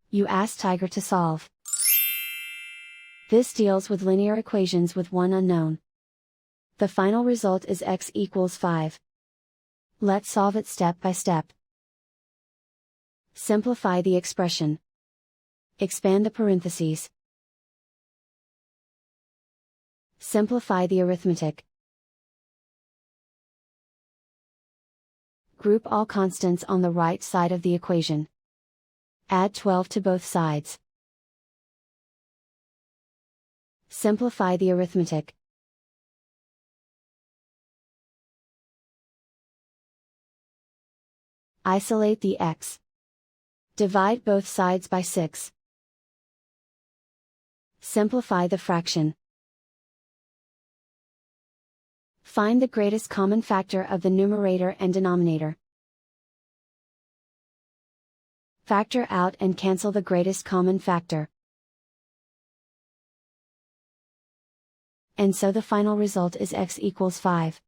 You ask Tiger to solve. This deals with linear equations with one unknown. The final result is x equals 5. Let's solve it step by step. Simplify the expression. Expand the parentheses. Simplify the arithmetic. Group all constants on the right side of the equation. Add 12 to both sides. Simplify the arithmetic. Isolate the x. Divide both sides by 6. Simplify the fraction. Find the greatest common factor of the numerator and denominator. Factor out and cancel the greatest common factor. And so the final result is x equals 5.